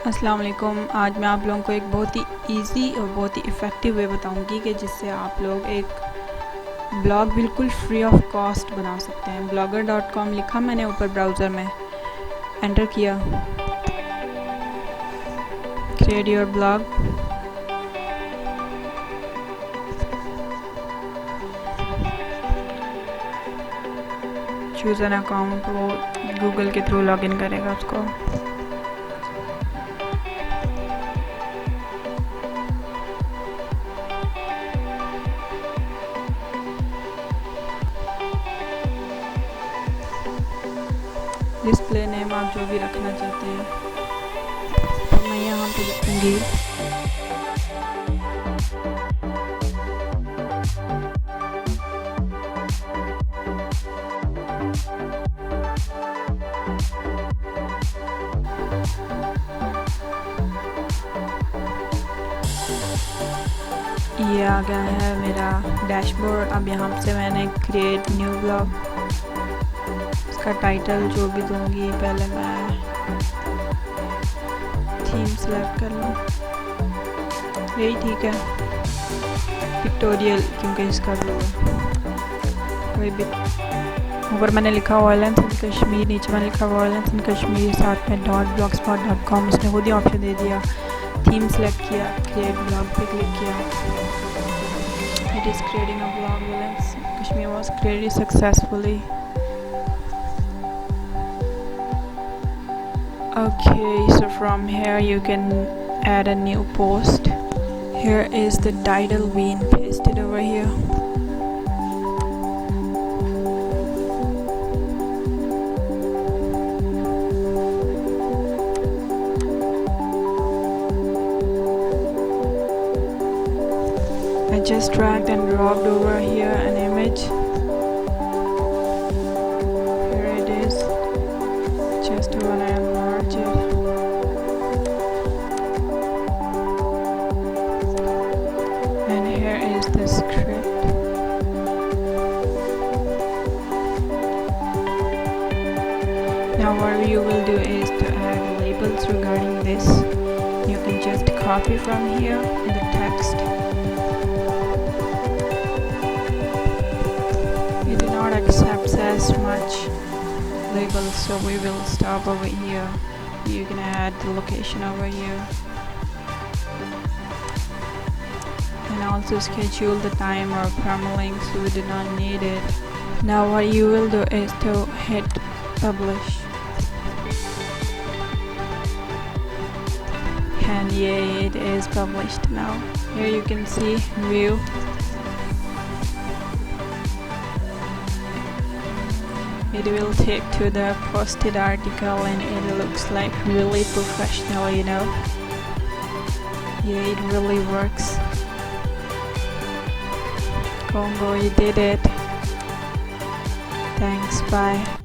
अस्सलाम वालेकुम। आज मैं आप लोगों को एक बहुत ही इजी और बहुत ही इफ़ेक्टिव वे बताऊंगी कि जिससे आप लोग एक ब्लॉग बिल्कुल फ्री ऑफ कॉस्ट बना सकते हैं। blogger.com लिखा मैंने ऊपर ब्राउज़र में, एंटर किया, create your blog, choose an account. वो गूगल के थ्रू लॉगिन करेगा उसको। डिस्प्ले नेम आप जो भी रखना चाहते हैं, तो मैं यहाँ पे लिखूँगी ये आ गया है मेरा डैशबोर्ड। अब यहाँ से मैंने क्रिएट न्यू ब्लॉग, इसका टाइटल जो भी दूंगी, पहले मैं थीम सेलेक्ट कर लूँ, यही ठीक है, पिक्टोरियल, क्योंकि इसका ब्लू कोई भी। ऊपर मैंने लिखा वॉयलेंस इन कश्मीर, नीचे मैंने लिखा वॉयलेंस इन कश्मीर, साथ में .blogspot.com, उसने खुद ही ऑप्शन दे दिया। थीम सेलेक्ट किया, क्रिएट ब्लॉग पे क्लिक किया। It is creating a blog, violence Kashmir was created successfully. Okay, so from here you can add a new post. Here is the title being pasted over here. I just dragged and dropped over here an image. Here it is. Just when I enlarge it. And here is the script. Now what you will do is to add labels regarding this. You can just copy from here the text. It did not accept as much labels, so we will stop over here. You can add the location over here and also schedule the time or permalink, so we do not need it. Now what you will do is to hit publish, and yeah, it is published now. Here you can see view. It will take to the posted article and it looks like really professional, you know. Yeah, it really works. Congo, you did it. Thanks, bye.